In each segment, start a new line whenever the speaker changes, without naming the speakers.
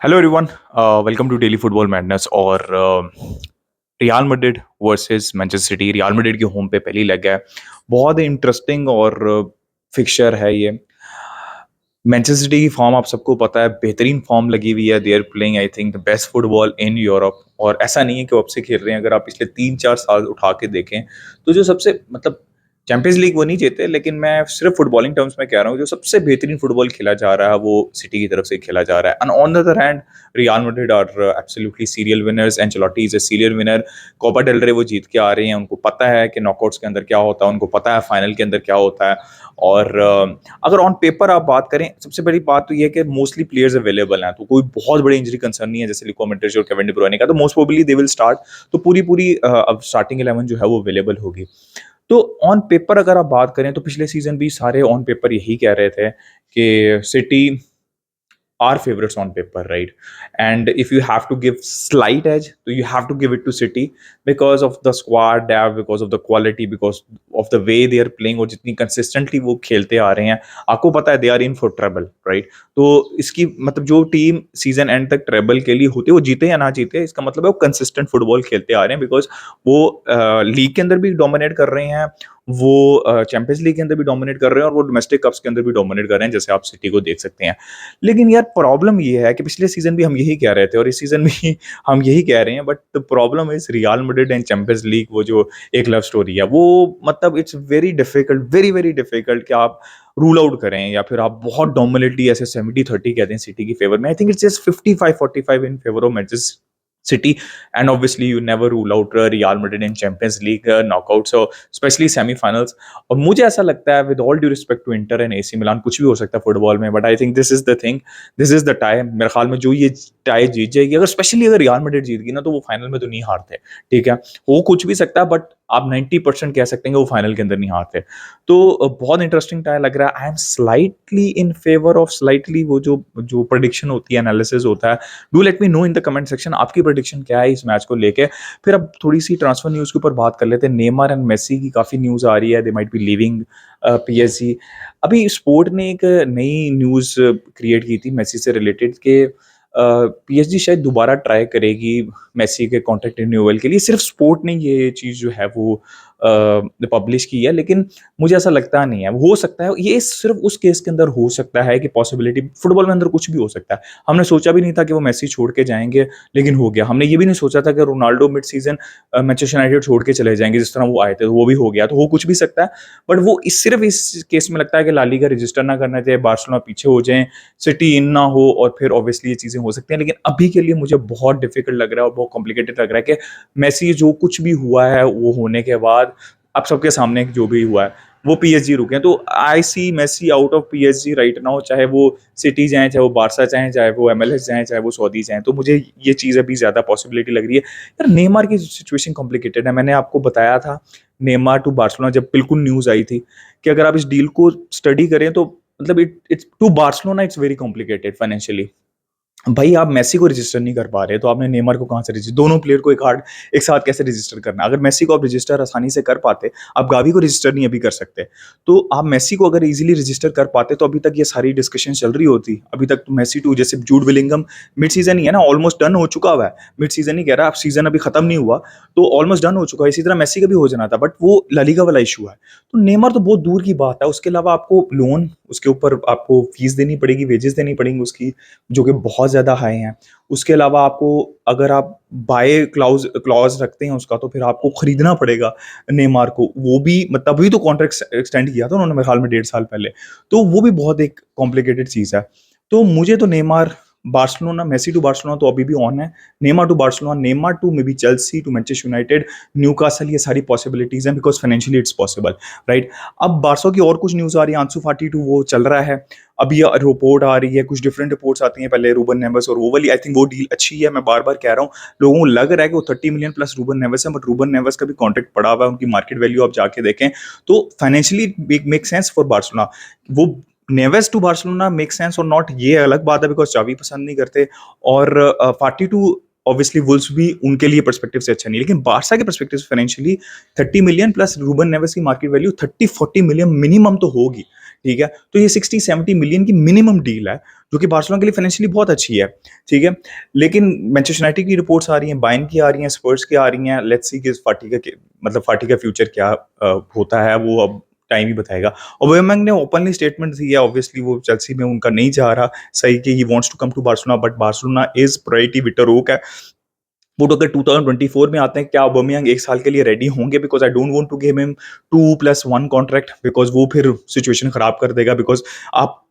Hello everyone, welcome to daily football madness. और Real Madrid versus Manchester City, Real Madrid के home पे पहली leg है। बहुत ही इंटरेस्टिंग और फिक्सचर है ये। मैनचेस्टर सिटी की फॉर्म आप सबको पता है, बेहतरीन फॉर्म लगी हुई है। They are playing I think the best football in Europe. और ऐसा नहीं है कि वो अब से खेल रहे हैं, अगर आप पिछले 3-4 साल उठा के देखें तो जो सबसे मतलब चैंपियंस लीग वो नहीं जीते, लेकिन मैं सिर्फ फुटबॉलिंग टर्म्स में कह रहा हूँ, जो सबसे बेहतरीन फुटबॉल खेला जा रहा है वो सिटी की तरफ से खेला जा रहा है। And on the other hand real Madrid are absolutely serial winners. Ancelotti is a serial winner. Copa del Rey वो जीत के आ रहे हैं, उनको पता है कि नॉकआउट्स के अंदर क्या होता है, उनको पता है फाइनल के अंदर क्या होता है। और अगर ऑन पेपर आप बात करें, सबसे बड़ी बात तो ये है कि मोस्टली प्लेयर्स अवेलेबल हैं, तो कोई बहुत बड़ी इंजरी कंसर्न नहीं है, जैसे लिको मेंटेज और केविन डी ब्रुयने का, तो most probably they will start. तो पूरी पूरी अब स्टार्टिंग 11 जो है वो अवेलेबल होगी। तो ऑन पेपर अगर आप बात करें तो पिछले सीजन भी सारे ऑन पेपर यही कह रहे थे कि city are favorites on paper, right? And if you have to give slight edge, so you have to give it to City because of the squad depth, because of the quality, because of the way they are playing और जितनी consistently वो खेलते आ रहे हैं। आपको पता है they are in for trouble, right? तो इसकी मतलब जो टीम सीजन एंड तक ट्रेबल के लिए होती है, वो जीते या ना जीते, इसका मतलब है वो कंसिस्टेंट फुटबॉल खेलते आ रहे हैं। बिकॉज वो लीग के अंदर भी डोमिनेट कर रहे हैं, वो चैंपियंस लीग के अंदर भी डोमिनेट कर रहे हैं, और वो डोमेस्टिक कप्स के अंदर भी डोमिनेट कर रहे हैं, जैसे आप सिटी को देख सकते हैं। लेकिन यार प्रॉब्लम ये है कि पिछले सीजन भी हम यही कह रहे थे और इस सीजन भी हम यही कह रहे हैं, but the problem is real Madrid and champions league. वो जो एक लव स्टोरी है, वो मतलब it's very difficult, very very difficult कि आप रूल आउट करें या फिर आप बहुत डोमिनेटली ऐसे 70-30 कहते हैं सिटी की फेवर में। I think it's just 55-45 in favour of Manchester City, and obviously you never rule out Real Madrid in Champions League knockout, so especially semi-finals. और मुझे ऐसा लगता है, with all due respect to Inter and AC Milan, कुछ भी हो सकता है फुटबॉल में, but I think this is the thing, this is the tie. मेरे ख्याल में जो ये टाई जीत जाएगी, अगर स्पेशली अगर रियल मैड्रिड जीत गई ना, तो वो फाइनल में तो नहीं हारते। ठीक है, वो कुछ भी सकता है, बट आप 90% कह सकते हैं कि वो फाइनल के अंदर नहीं हारते। तो बहुत इंटरेस्टिंग टाई लग रहा है। I am slightly in favour of slightly, वो जो जो प्रोडिक्शन होती है, एनालिसिस होता है, do let me know in the comment section आपकी प्रेडिक्शन क्या है इस मैच को लेके। फिर अब थोड़ी सी ट्रांसफर न्यूज़ के ऊपर बात कर लेते हैं। नेमार एंड मेसी की काफ़ी न्यूज़ आ रही है, they might be leaving PSG. अभी स्पोर्ट ने एक नई न्यूज़ क्रिएट की थी मेसी से रिलेटेड के पीएसजी शायद दोबारा ट्राई करेगी मेसी के कॉन्ट्रैक्ट रिन्यूअल के लिए। सिर्फ स्पोर्ट ने ये चीज़ जो है वो पब्लिश की है, लेकिन मुझे ऐसा लगता नहीं है। हो सकता है ये सिर्फ उस केस के अंदर हो सकता है कि पॉसिबिलिटी, फुटबॉल में अंदर कुछ भी हो सकता है। हमने सोचा भी नहीं था कि वो मेसी छोड़ के जाएंगे, लेकिन हो गया। हमने ये भी नहीं सोचा था कि Ronaldo mid season Manchester United छोड़ के चले जाएंगे, जिस तरह वो आए थे, तो वो भी हो गया। तो हो कुछ भी सकता है, बट वो सिर्फ इस केस में लगता है कि ला लीगा रजिस्टर ना करना चाहिए, बार्सिलोना पीछे हो जाए, सिटी इन ना हो, और फिर ऑब्वियसली ये चीज़ें हो सकती हैं। लेकिन अभी के लिए मुझे बहुत डिफिकल्ट लग रहा है और बहुत कॉम्प्लिकेटेड लग रहा है कि मेसी जो कुछ भी हुआ है वो होने के बाद अब सबके सामने जो भी हुआ है वो पीएसजी रुके हैं। तो I see Messi out of PSG right now, चाहे वो सिटी जाए, चाहे वो बारसा जाए, चाहे वो एमएलएस जाए, चाहे वो सऊदी जाए। तो मुझे ये चीज़ अभी ज़्यादा पॉसिबिलिटी लग रही है। यार नेमार की सिचुएशन कॉम्प्लिकेटेड है। मैंने आपको बताया था नेमार टू बार्सिलोना जब बिल्कुल न्यूज़ आई थी कि अगर आप इस डील को स्टडी करें तो मतलब it's to Barcelona it's very complicated financially. भाई आप मेसी को रजिस्टर नहीं कर पा रहे, तो आपने नेमार को कहाँ से रजिस्टर, दोनों प्लेयर को एक साथ कैसे रजिस्टर करना। अगर मेसी को आप रजिस्टर आसानी से कर पाते, आप गावी को रजिस्टर नहीं अभी कर सकते, तो आप मेसी को अगर इजीली रजिस्टर कर पाते तो अभी तक ये सारी डिस्कशन चल रही होती। अभी तक तो मेसी टू, जैसे जूड विलिंगम मिड सीजन ही है ना, ऑलमोस्ट डन हो चुका हुआ है। मिड सीजन ही कह रहा है, अब सीजन अभी खत्म नहीं हुआ, तो ऑलमोस्ट डन हो चुका है। इसी तरह मेसी का भी हो जाना था, बट वो ला लीगा वाला इशू है। तो नेमार तो बहुत दूर की बात है। उसके अलावा आपको लोन, उसके ऊपर आपको फीस देनी पड़ेगी, वेजेस देनी पड़ेंगी उसकी, जो कि बहुत ज़्यादा हाई हैं। उसके अलावा आपको, अगर आप बाय क्लाउज क्लॉज रखते हैं उसका, तो फिर आपको खरीदना पड़ेगा नेमार को। वो भी मतलब अभी तो कॉन्ट्रैक्ट एक्सटेंड किया था उन्होंने मेरे ख्याल में 1.5 साल पहले, तो वो भी बहुत एक कॉम्प्लिकेटेड चीज़ है। तो मुझे तो Neymar Barcelona, Messi to Barcelona तो अभी भी ऑन है। Neymar to Barcelona, Neymar to may be Chelsea, to Manchester United, Newcastle, ये सारी पॉसिबिलिटीज हैं because financially it's possible, right. अब बार्सो की और कुछ न्यूज़ आ रही है, आंसू फाटी टू वो चल रहा है। अभी रिपोर्ट आ रही है, कुछ डिफरेंट रिपोर्ट्स आती हैं, पहले रूबन नेवेस और वो वाली। आई थिंक वो डील अच्छी है। मैं बार बार कह रहा हूँ, लोगों को लग रहा है कि वो 30 मिलियन प्लस रूबन नेवेस है, बट रूबन नेवेस का भी कॉन्ट्रैक्ट पड़ा हुआ है, उनकी मार्केट वैल्यू आप जाके देखें तो financially make sense for Barcelona. वो Neves to Barcelona make sense और नॉट, ये अलग बात है बिकॉज चावी पसंद नहीं करते। और फाटी टू ऑब्वियसली वुल्स भी उनके लिए पर्सपेक्टिव से अच्छा नहीं, लेकिन बारसा के पर्सपेक्टिव से financially 30 million plus Ruben Neves की मार्केट वैल्यू 30-40 मिलियन मिनिमम तो होगी। ठीक है? तो ये 60-70 मिलियन की मिनिमम डील है, जो कि बार्सिलोना के लिए फाइनेंशियली बहुत अच्छी है, ठीक है? लेकिन मैनचेस्टर यूनाइटेड की रिपोर्ट्स आ रही हैं, बायर्न की आ रही हैं, स्पर्स की आ रही हैं, लेट्स सी कि फाटी का फ्यूचर क्या होता है, वो अब टाइम ही बताएगा। ओबामेयांग ने ओपनली स्टेटमेंट दी है, ऑब्वियसली वो चेल्सी में उनका नहीं जा रहा, सही कि ही wants to come to Barcelona, but Barcelona is priority Victor ओक है। वो तो अगर 2024 में आते हैं, क्या ओबामेयांग 1 साल के लिए रेडी होंगे? Because I don't want to give him 2+1 contract, बिकॉज़ वो फिर सिचुएशन खराब कर देगा, बिकॉज़ आप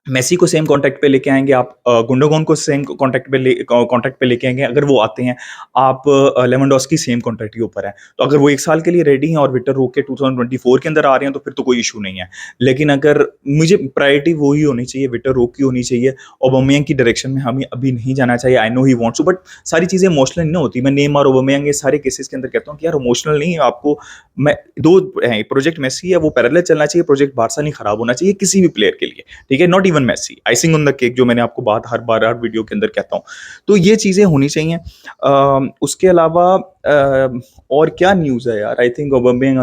मेसी को सेम कॉन्ट्रैक्ट पे लेके आएँगे, आप गुंडोगन को सेम कॉन्ट्रैक्ट पे लेके आएँगे, अगर वो आते हैं, आप लेवेंडोस्की सेम कॉन्ट्रैक्ट के ऊपर है। तो अगर वो 1 साल के लिए रेडी हैं और विक्टर रोके 2024 के अंदर आ रहे हैं, तो फिर तो कोई इश्यू नहीं है। लेकिन अगर मुझे प्रायोरिटी वो ही होनी चाहिए, विक्टर रोक की होनी चाहिए, ओबामेयांग की डायरेक्शन में हमें अभी नहीं जाना चाहिए। I know he wants to, but सारी चीज़ें इमोशनल नहीं होती। मैं नेमार, ओबामेयांग ये सारे केसेस के अंदर कहता हूँ कि यार इमोशनल नहीं है आपको। मैं 2 हैं, प्रोजेक्ट मेसी है वो पैरेलल चलना चाहिए, प्रोजेक्ट बार्सा नहीं खराब होना चाहिए किसी भी प्लेयर के लिए, ठीक है? Not even Messi, icing on the cake, जो मैंने आपको बात हर बार हर वीडियो के अंदर कहता हूँ। तो ये चीज़ें होनी चाहिए। उसके अलावा और क्या न्यूज़ है यार? आई थिंक ओबामेयांग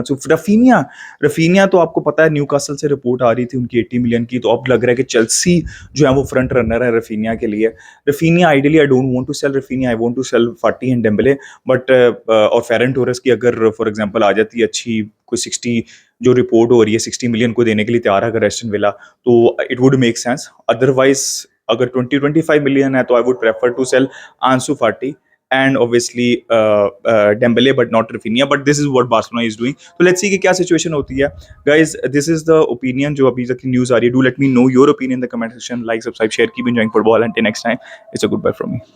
रफीनिया तो आपको पता है, न्यूकासल से रिपोर्ट आ रही थी उनकी 80 मिलियन की, तो अब लग रहा है कि चेल्सी जो है वो फ्रंट रनर है रफीनिया के लिए। Raphinha ideally I don't want to sell Raphinha, I want to sell Fati and Dembele, but और फेरन टोरेस की अगर फॉर एग्जांपल आ जाती है अच्छी कोई 60, जो रिपोर्ट हो रही है 60 मिलियन को देने के लिए तैयार है अगर एस्टन विला, तो it would make sense. Otherwise अगर 20-25 मिलियन है, तो I would prefer to sell Ansu Fati and obviously Dembele, but not Rafinha. But this is what Barcelona is doing. So let's see कि क्या situation होती है. Guys, this is the opinion जो अभी तक की news आ रही है. Do let me know your opinion in the comment section. Like, subscribe, share, keep enjoying football. Until next time, it's a goodbye from me.